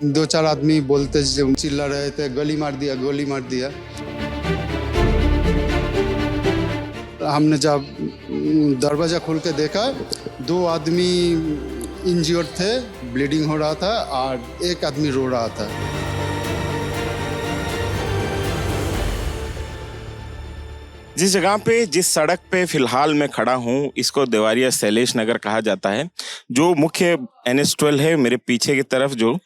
दो चार आदमी बोलते चिल्ला रहे थे, गोली मार दिया, गोली मार दिया। हमने जब दरवाजा खोल के देखा, दो आदमी इंजर्ड थे, ब्लीडिंग हो रहा था और एक आदमी रो रहा था। जिस जगह पे, जिस सड़क पे फिलहाल मैं खड़ा हूँ, इसको देवारिया शैलेश नगर कहा जाता है। जो मुख्य NH-12 है, मेरे पीछे की तरफ जो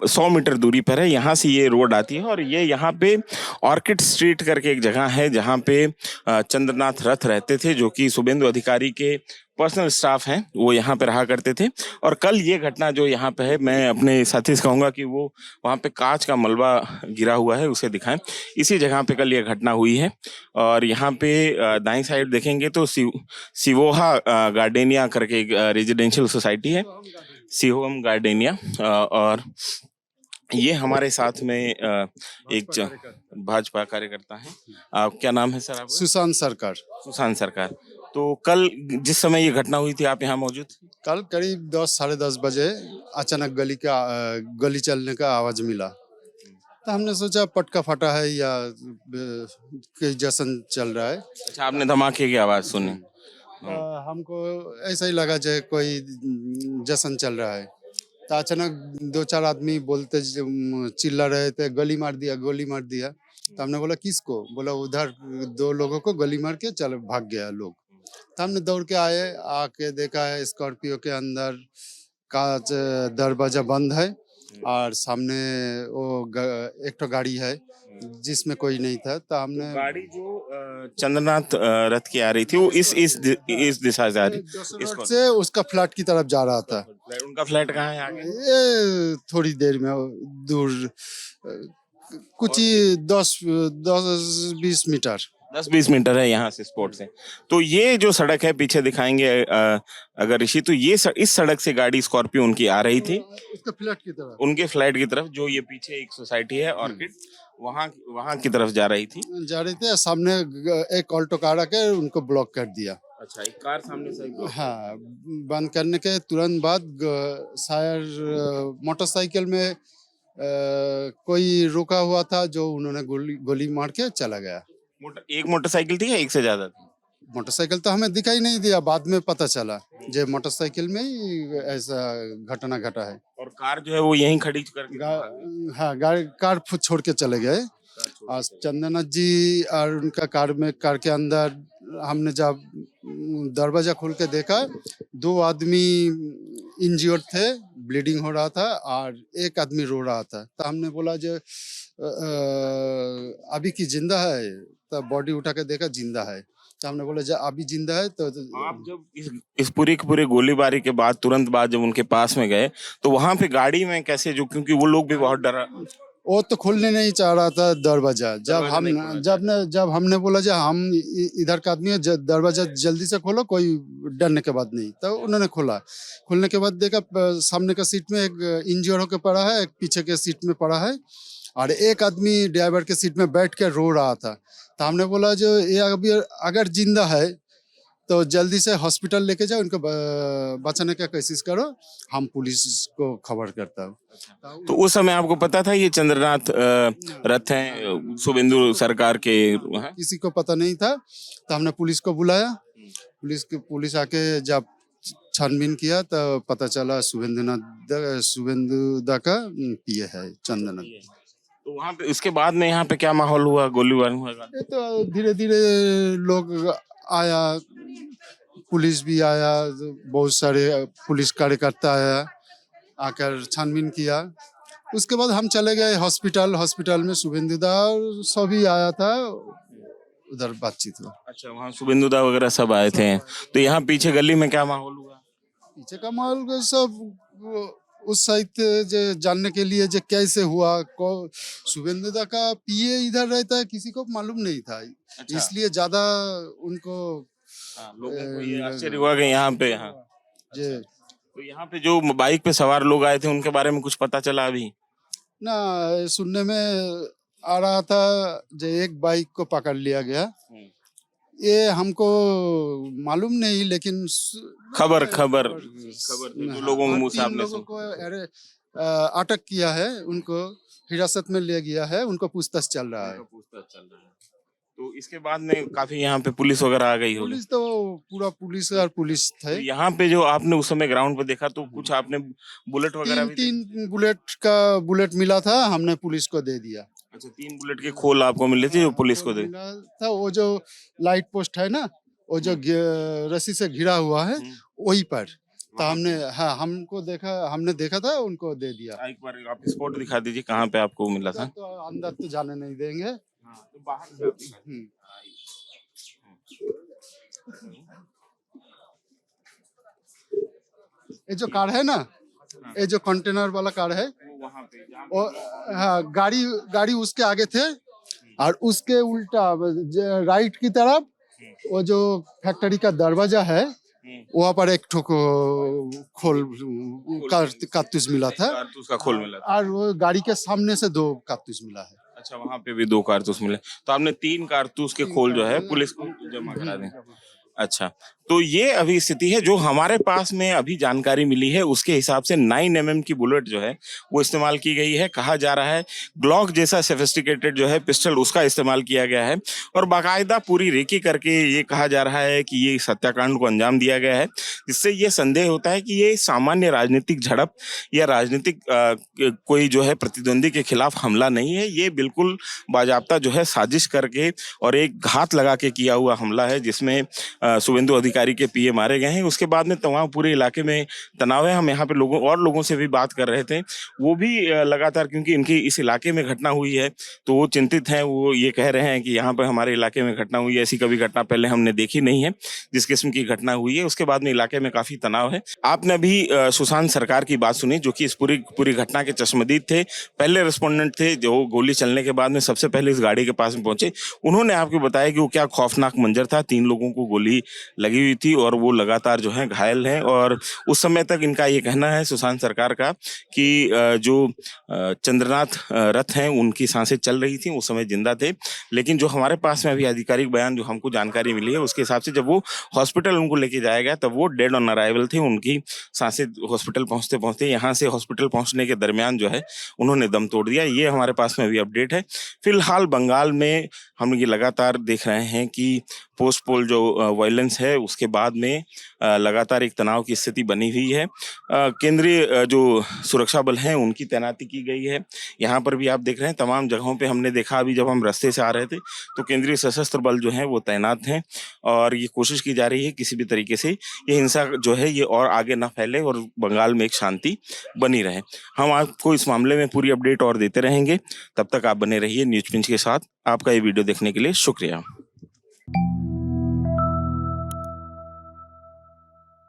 100 मीटर दूरी पर है, यहाँ से ये रोड आती है। और ये यहाँ पे ऑर्किड स्ट्रीट करके एक जगह है जहाँ पे चंद्रनाथ रथ रहते थे, जो कि शुभेंदु अधिकारी के पर्सनल स्टाफ हैं, वो यहाँ पे रहा करते थे। और कल ये घटना जो यहाँ पे है, मैं अपने साथी से कहूँगा कि वो वहाँ पे कांच का मलबा गिरा हुआ है, उसे दिखाएं। इसी जगह पे कल ये घटना हुई है। और यहाँ पे दाईं साइड देखेंगे तो सिवोहा गार्डेनिया करके एक रेजिडेंशियल सोसाइटी है, सिहोम गार्डेनिया। और ये हमारे साथ में एक भाजपा कार्यकर्ता है। आप क्या नाम है सर आपका? सुशांत सरकार। सुशांत सरकार। तो कल जिस समय ये घटना हुई थी, आप यहाँ मौजूद थे? कल करीब 10 साढ़े 10 बजे अचानक गली चलने का आवाज मिला, तो हमने सोचा पटका फटा है या कोई जश्न चल रहा है। अच्छा, आपने धमाके की आवाज सुनी? हमको ऐसा ही लगा जो कोई जश्न चल रहा है। तो अचानक दो चार आदमी बोलते चिल्ला रहे थे, गोली मार दिया, गोली मार दिया। तो हमने बोला किसको? बोला उधर दो लोगों को गोली मार के चल भाग गया लोग। तो हमने दौड़ के आए, आके देखा है स्कॉर्पियो के अंदर कांच दरवाजा बंद है और सामने एक तो गाड़ी है जिसमें कोई नहीं था। तो हमने गाड़ी जो चंद्रनाथ रथ की आ रही थी, वो इस दिशा से आ रही, रोड से उसका फ्लैट की तरफ जा रहा था। उनका फ्लैट कहाँ है आगे? ये थोड़ी देर में दूर, कुछ ही 10-20 मीटर 10-20 मीटर है यहाँ से, स्पॉट से। तो ये जो सड़क है, पीछे दिखाएंगे अगर ऋषि, तो ये इस सड़क से गाड़ी स्कॉर्पियो उनकी आ रही थी उसके फ्लैट की तरफ, उनके फ्लैट की तरफ, जो ये पीछे एक सोसाइटी है ऑर्किड, वहाँ की तरफ जा रही थी। सामने एक ऑल्टो कार आके उनको ब्लॉक कर दिया। अच्छा, एक कार सामने से हाँ, बंद करने के तुरंत बाद शायद मोटरसाइकिल में कोई रुका हुआ था, जो उन्होंने गोली मार के चला गया। एक मोटरसाइकिल थी या एक से ज्यादा थी? मोटरसाइकिल तो हमें दिखाई नहीं दिया, बाद में पता चला जो मोटरसाइकिल में ही ऐसा घटना घटा है। और कार जो है वो यहीं खड़ी करके हाँ, कार छोड़ के चले गए। और चंद्रनाथ जी और उनका कार के अंदर हमने जब दरवाजा खोल के देखा, दो आदमी इंजर्ड थे, ब्लीडिंग हो रहा था और एक आदमी रो रहा था। तो हमने बोला जो अभी की जिंदा है? तो बॉडी उठा के देखा, जिंदा है। तो हमने बोला जब अभी जिंदा है तो आप जब इस पूरी की पूरी गोलीबारी के बाद, तुरंत बाद जब उनके पास में गए, तो वहां पे गाड़ी में कैसे, जो क्योंकि वो लोग भी बहुत डरा, वो तो खोलने नहीं चाह रहा था दरवाजा। जब हमने बोला जो हम इधर का आदमी है, दरवाजा जल्दी से खोलो, कोई डरने के बाद नहीं। तो उन्होंने खोला। खोलने के बाद देखा सामने का सीट में एक इंजर होकर पड़ा है, एक पीछे के सीट में पड़ा है और एक आदमी ड्राइवर के सीट में बैठ के रो रहा था। तो हमने बोला जो ये अभी अगर जिंदा है तो जल्दी से हॉस्पिटल लेके जाओ, इनको बचाने का कोशिश करो, हम पुलिस को खबर करता हूँ। तो उस समय आपको पता था ये चंद्रनाथ रथ हैं शुभेंदु सरकार के? किसी को पता नहीं था। तो हमने पुलिस को बुलाया। पुलिस आके जब छानबीन किया तो पता चला शुभेंदु दा का पीए है चंद्रनाथ। तो वहाँ पे उसके बाद में यहाँ पे क्या माहौल हुआ? गोलीबारी हुआ? ये तो धीरे धीरे लोग आया, पुलिस भी आया, बहुत सारे पुलिस कार्यकर्ता आया, आकर छानबीन किया। उसके बाद हम चले गए हॉस्पिटल में शुभेंदु दा सभी आया था, उधर बातचीत हुआ। अच्छा, वहाँ शुभेंदु दा वगैरह सब आए थे। तो यहाँ पीछे गली में क्या माहौल हुआ? पीछे का माहौल सब उस साइड जानने के लिए जो कैसे हुआ, शुभेंदु दा का पीए इधर रहता है, किसी को मालूम नहीं था। अच्छा। इसलिए ज्यादा उनको लोगों को ये आश्चर्य हुआ कि यहाँ पे। हाँ, अच्छा। तो यहाँ पे जो बाइक पे सवार लोग आए थे, उनके बारे में कुछ पता चला अभी? ना, सुनने में आ रहा था जो एक बाइक को पकड़ लिया गया। ये हमको मालूम नहीं, लेकिन खबर जो लोगों मुंह से आपने को अटक किया है, उनको हिरासत में ले गया है, उनको पूछताछ चल रहा है। उनका पूछताछ चल रहा है। तो इसके बाद में काफी यहाँ पे पुलिस वगैरह आ गई होगी। पुलिस तो पूरा पुलिस और पुलिस तो थे। यहाँ पे जो आपने उस समय ग्राउंड पे देखा तो कुछ आपने बुलेट वगैरह भी तीन बुलेट मिला था, हमने पुलिस को दे दिया। अच्छा 3 बुलेट के खोल आपको मिले थे जो पुलिस को दे। मिला था, वो जो लाइट पोस्ट है ना, वो जो रस्सी से घिरा हुआ है, वही पर। तो हमने देखा था, उनको दे दिया। एक बार आप स्पॉट दिखा दीजिए कहाँ पे आपको मिला था। तो अंदर तो जाने नहीं देंगे। हाँ, तो बाहर से आप दिखा दीजिए। ये जो कार है ना, ये जो कंटेनर वाला कार है, वहाँ पे वो हाँ, गाड़ी उसके आगे थे, और उसके उल्टा राइट की तरफ वो जो फैक्ट्री का दरवाजा है, वहाँ पर एक ठोक खोल कारतूस मिला था, कारतूस का खोल मिला था। और वो गाड़ी के सामने से 2 कारतूस मिला है। अच्छा वहाँ पे भी 2 कारतूस मिले। तो आपने 3 कारतूस के खोल जो है पुलिस को जमा करा दें। अच्छा, तो ये अभी स्थिति है जो हमारे पास में अभी जानकारी मिली है उसके हिसाब से 9 mm की बुलेट जो है वो इस्तेमाल की गई है। कहा जा रहा है ग्लॉक जैसा सोफिस्टिकेटेड जो है पिस्टल उसका इस्तेमाल किया गया है और बाकायदा पूरी रेकी करके ये कहा जा रहा है कि ये हत्याकांड को अंजाम दिया गया है, जिससे ये संदेह होता है कि ये सामान्य राजनीतिक झड़प या राजनीतिक कोई जो है प्रतिद्वंदी के खिलाफ हमला नहीं है। ये बिल्कुल बाजाबता जो है साजिश करके और एक घात लगा के किया हुआ हमला है जिसमें शुभेंदु अधिकारी के पीए मारे गए हैं। उसके बाद में तमाम पूरे इलाके में तनाव है। हम यहाँ पे लोगों से भी बात कर रहे थे, वो भी लगातार, क्योंकि इनकी इस इलाके में घटना हुई है तो वो चिंतित हैं। वो ये कह रहे हैं कि यहाँ पे हमारे इलाके में घटना हुई है, ऐसी कभी घटना पहले हमने देखी नहीं है जिस किस्म की घटना हुई है। उसके बाद में इलाके में काफी तनाव है। आपने अभी सुशांत सरकार की बात सुनी जो कि इस पूरी घटना के चश्मदीद थे, पहले रिस्पोंडेंट थे जो गोली चलने के बाद में सबसे पहले इस गाड़ी के पास में पहुंचे। उन्होंने आपको बताया कि वो क्या खौफनाक मंजर था, 3 लोगों को गोली लगी हुई थी और वो लगातार जो है घायल हैं। और उस समय तक इनका ये कहना है सुशांत सरकार का कि जो चंद्रनाथ रथ हैं उनकी सांसें चल रही थी, उस समय जिंदा थे। लेकिन जो हमारे पास में अभी आधिकारिक बयान जो हमको जानकारी मिली है उसके हिसाब से जब वो हॉस्पिटल उनको लेके जाया गया तब वो डेड ऑन अराइवल थे। उनकी सांसें हॉस्पिटल पहुंचते पहुंचते यहाँ से हॉस्पिटल पहुंचने के दरमियान जो है उन्होंने दम तोड़ दिया। ये हमारे पास में अभी अपडेट है। फिलहाल बंगाल में हम ये लगातार देख रहे हैं कि पोस्ट पोल जो वायलेंस है उसके बाद में लगातार एक तनाव की स्थिति बनी हुई है। केंद्रीय जो सुरक्षा बल हैं उनकी तैनाती की गई है। यहाँ पर भी आप देख रहे हैं तमाम जगहों पे हमने देखा अभी जब हम रास्ते से आ रहे थे तो केंद्रीय सशस्त्र बल जो है वो तैनात हैं और ये कोशिश की जा रही है किसी भी तरीके से ये हिंसा जो है ये और आगे ना फैले और बंगाल में एक शांति बनी रहे। हम आपको इस मामले में पूरी अपडेट और देते रहेंगे। तब तक आप बने रहिए न्यूज पिंच के साथ। आपका ये वीडियो देखने के लिए शुक्रिया।